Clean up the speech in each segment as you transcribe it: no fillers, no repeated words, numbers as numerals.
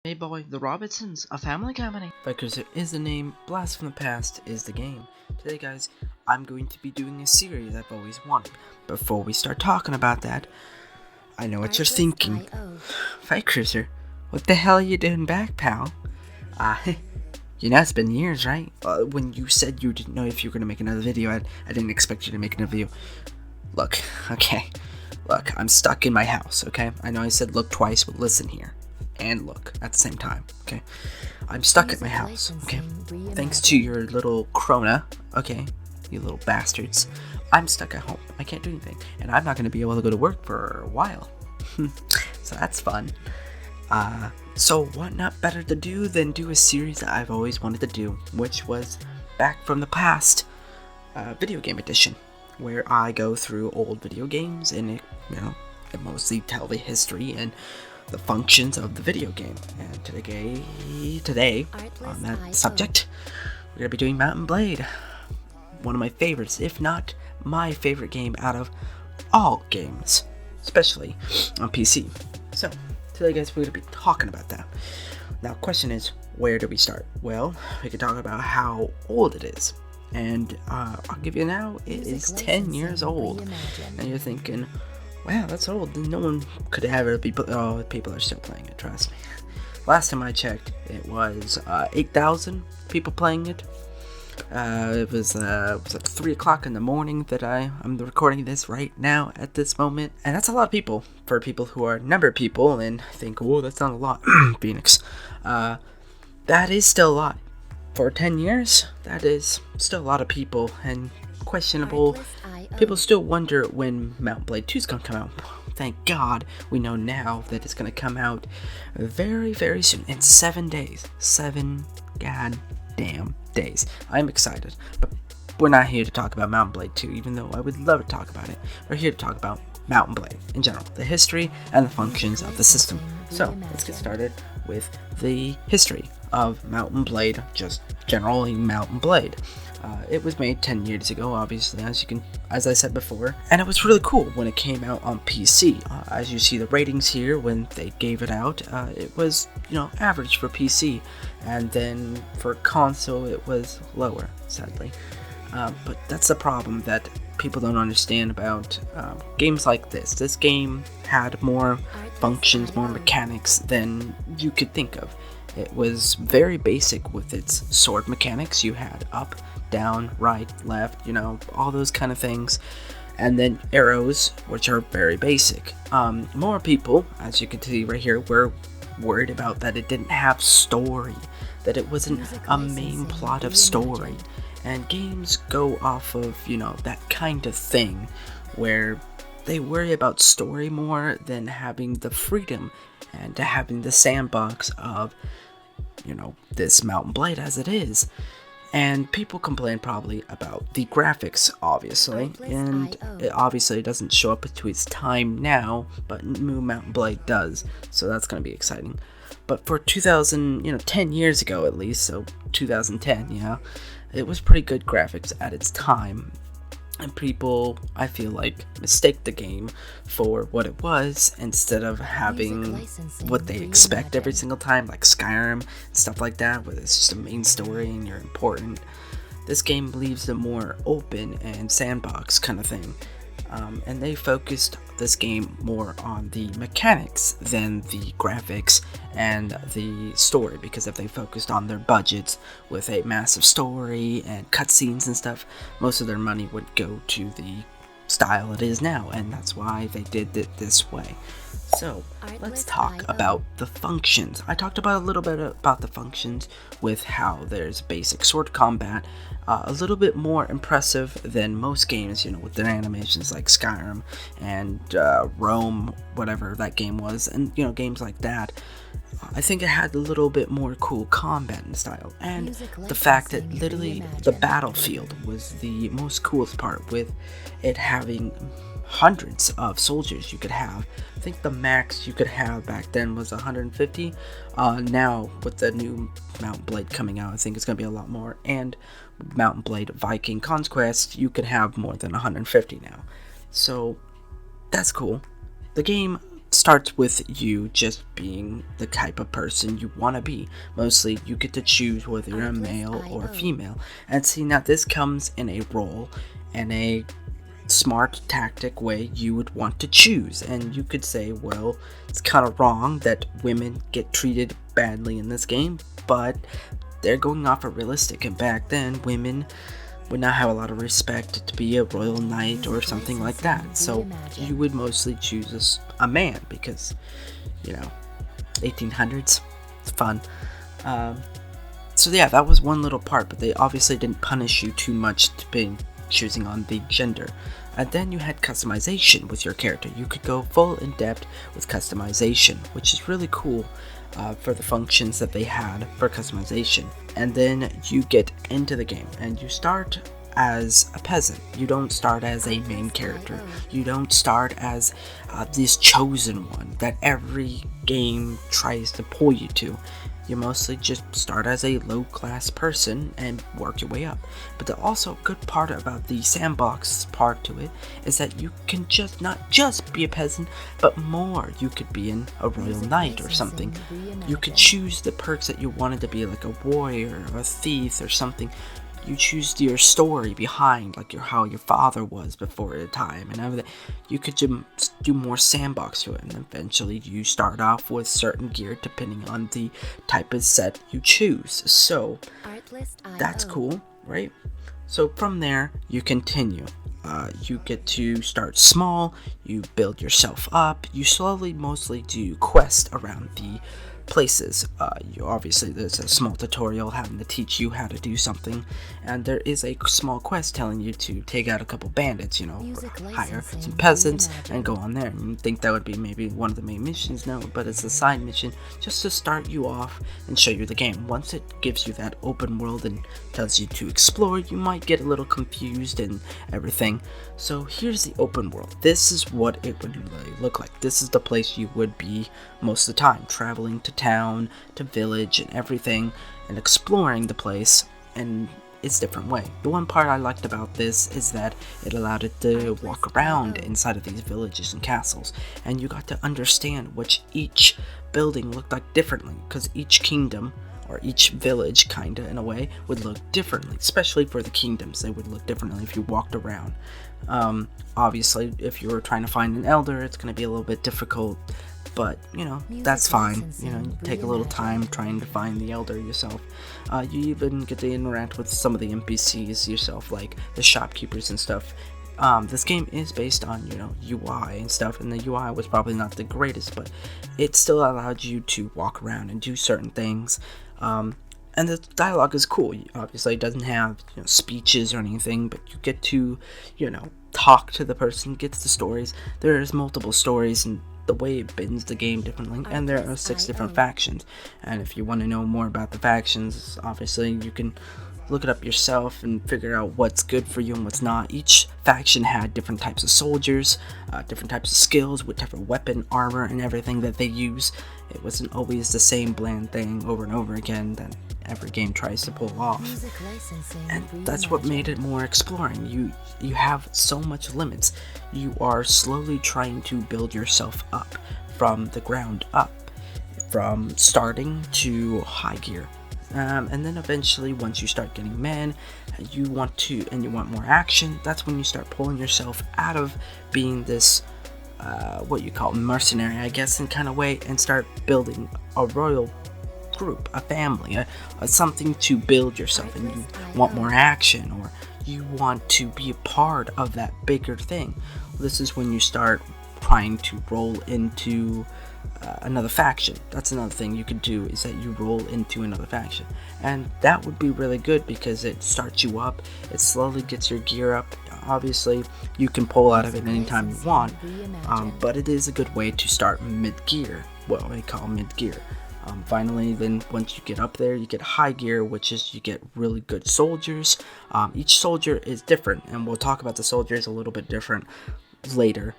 Hey boy, the Robinsons, a family company. Because is the name, Blast from the Past is the game. Today guys, I'm going to be doing a series I've always wanted. Before we start talking about that, I know what you're thinking. Fight Cruiser, what the hell are you doing back, pal? You know it's been years, right? When you said you didn't know if you were going to make another video, I didn't expect you to make another video. Look, I'm stuck in my house, okay? I know I said look twice, but listen here. And look at the same time, okay? I'm stuck at my house, okay? Thanks to your little Krona, okay? You little bastards. I'm stuck at home. I can't do anything. And I'm not going to be able to go to work for a while. So that's fun. So what not better to do than do a series that I've always wanted to do, which was Back from the Past, video game edition, where I go through old video games and, I mostly tell the history and the functions of the video game. And today on that subject, we're gonna be doing Mount & Blade, one of my favorites, if not my favorite game out of all games, especially on PC. So today guys, we're gonna be talking about that. Now question is, where do we start? Well, we can talk about how old it is, and I'll give you now, it is 10 years old. And you're thinking, wow, that's old. No one could ever be. Oh, people are still playing it, trust me. Last time I checked, it was 8,000 people playing it. It was like 3 o'clock in the morning that I'm recording this right now at this moment. And that's a lot of people for people who are number people and think, oh, that's not a lot. Phoenix. That is still a lot. For 10 years, that is still a lot of people, and questionable. People still wonder when Mount & Blade 2 is going to come out. Thank God we know now that it's going to come out very, very soon. In 7 days. 7 goddamn days. I'm excited. But we're not here to talk about Mount & Blade 2, even though I would love to talk about it. We're here to talk about Mount & Blade in general. The history and the functions of the system. So, let's get started with the history of Mount & Blade, just generally Mount & Blade. It was made 10 years ago, obviously, as I said before, and it was really cool when it came out on PC. As you see the ratings here, when they gave it out, it was, average for PC, and then for console it was lower, sadly. But that's the problem that people don't understand about games like this. This game had more functions, more mechanics than you could think of. It was very basic with its sword mechanics. You had up, down, right, left, all those kind of things. And then arrows, which are very basic. More people, as you can see right here, were worried about that it didn't have story, that it wasn't a main plot of story. And games go off of, that kind of thing, where they worry about story more than having the freedom and having the sandbox of, this Mount & Blade as it is. And people complain probably about the graphics, obviously, and it obviously doesn't show up to its time now, but new Mount & Blade does, so that's going to be exciting. But for 10 years ago at least, so 2010, it was pretty good graphics at its time. And people, I feel like, mistake the game for what it was instead of having what they expect every single time, like Skyrim and stuff like that, where it's just a main story and you're important. This game leaves it more open and sandbox kind of thing. And they focused this game more on the mechanics than the graphics and the story, because if they focused on their budgets with a massive story and cutscenes and stuff, most of their money would go to the style it is now, and that's why they did it this way. So, let's talk about the functions. I talked about a little bit about the functions with how there's basic sword combat, a little bit more impressive than most games, with their animations like Skyrim and Rome, whatever that game was, and, games like that. I think it had a little bit more cool combat and style, and the fact that literally the battlefield was the most coolest part, with it having hundreds of soldiers you could have. I think the max you could have back then was 150. Now with the new Mount & Blade coming out, I think it's going to be a lot more, and Mount & Blade Viking Conquest, you could have more than 150 now. So that's cool. The game starts with you just being the type of person you want to be. Mostly, you get to choose whether you're a male or a female. And see, now this comes in a role and a smart tactic way you would want to choose. And you could say, well, it's kind of wrong that women get treated badly in this game, but they're going off of realistic, and back then women would not have a lot of respect to be a royal knight or something like that. So you would mostly choose a man because, 1800s, it's fun. So yeah, that was one little part, but they obviously didn't punish you too much to be choosing on the gender. And then you had customization with your character. You could go full in depth with customization, which is really cool for the functions that they had for customization. And then you get into the game and you start as a peasant. You don't start as a main character. You don't start as this chosen one that every game tries to pull you to. You mostly just start as a low-class person and work your way up. But the also good part about the sandbox part to it is that you can just not just be a peasant, but more. You could be in a royal knight or something. You could choose the perks that you wanted to be, like a warrior or a thief or something. You choose your story behind, like how your father was before the time and everything. You could do more sandbox to it, and eventually you start off with certain gear depending on the type of set you choose. So that's cool, right? So from there you continue. You get to start small. You build yourself up. You slowly mostly do quests around the places. Obviously there's a small tutorial having to teach you how to do something, and there is a small quest telling you to take out a couple bandits, hire some peasants and go on there. And you think that would be maybe one of the main missions? No, but it's a side mission just to start you off and show you the game. Once it gives you that open world and tells you to explore, you might get a little confused and everything. So here's the open world. This is what it would really look like. This is the place you would be most of the time, traveling to town, to village and everything, and exploring the place in its different way. The one part I liked about this is that it allowed it to walk around inside of these villages and castles, and you got to understand which each building looked like differently, because each kingdom or each village, kinda in a way, would look differently. Especially for the kingdoms, they would look differently if you walked around. Obviously, if you were trying to find an elder, it's going to be a little bit difficult, but that's fine. You take a little time trying to find the elder yourself. You even get to interact with some of the NPCs yourself, like the shopkeepers and stuff. This game is based on UI and stuff, and the UI was probably not the greatest, but it still allowed you to walk around and do certain things. And the dialogue is cool. Obviously, it doesn't have speeches or anything, but you get to talk to the person, gets the stories. There's multiple stories, and the way it bends the game differently, and there are 6 different factions. And if you want to know more about the factions, obviously you can look it up yourself and figure out what's good for you and what's not. Each faction had different types of soldiers, different types of skills, what type of weapon, armor, and everything that they use. It wasn't always the same bland thing over and over again that every game tries to pull off. And that's what made it more exploring. You have so much limits. You are slowly trying to build yourself up from the ground up, from starting to high gear. And then eventually, once you start getting men, you want more action, that's when you start pulling yourself out of being this what you call mercenary, I guess, in kind of way, and start building a royal group, a family, something to build yourself. And you want more action, or you want to be a part of that bigger thing. This is when you start trying to roll into another faction. That's another thing you could do, is that you roll into another faction, and that would be really good because it starts you up. It slowly gets your gear up. Obviously you can pull out of it anytime you want, but it is a good way to start mid-gear, what we call mid-gear. Finally, then once you get up there, you get high gear, which is you get really good soldiers. Each soldier is different, and we'll talk about the soldiers a little bit different later.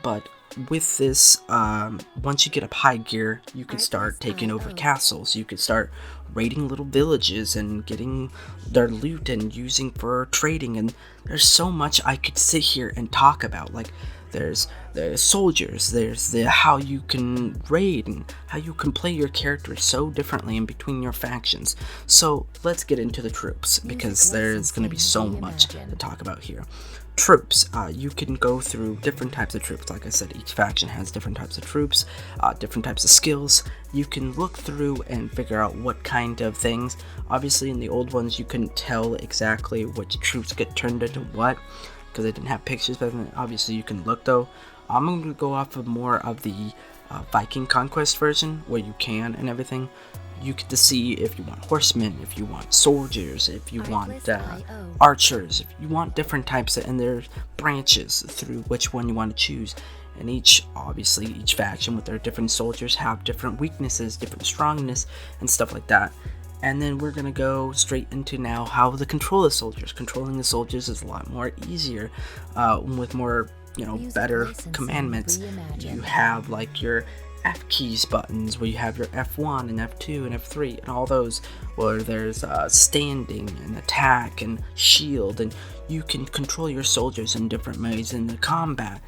But with this, once you get up high gear, you could start taking over castles. You could start raiding little villages and getting their loot and using for trading. And there's so much I could sit here and talk about. Like, there's the soldiers, there's the how you can raid and how you can play your character so differently in between your factions. So let's get into the troops, because there's going to be so much to talk about here. Troops, you can go through different types of troops. Like I said, each faction has different types of troops, different types of skills. You can look through and figure out what kind of things. Obviously in the old ones you couldn't tell exactly which troops get turned into what, because they didn't have pictures, but obviously you can look though. I'm going to go off of more of the Viking Conquest version, where you can and everything. You get to see if you want horsemen, if you want soldiers, if you want archers, if you want different types and there's branches through which one you want to choose. And each faction with their different soldiers have different weaknesses, different strongness, and stuff like that. And then we're gonna go straight into now how to control the soldiers. Controlling the soldiers is a lot more easier with more, better commandments. You have like your F keys buttons, where you have your F1 and F2 and F3 and all those, where there's standing and attack and shield, and you can control your soldiers in different ways in the combat.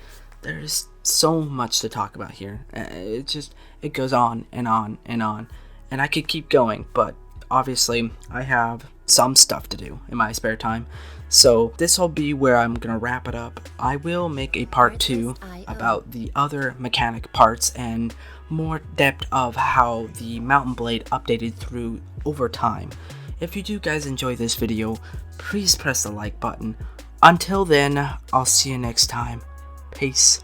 There's so much to talk about here. It goes on and on and on, and I could keep going, but obviously I have some stuff to do in my spare time, so this will be where I'm gonna wrap it up. I will make a part 2 about the other mechanic parts and more depth of how the Mountain Blade updated through over time. If you do guys enjoy this video, please press the like button. Until then, I'll see you next time. Peace.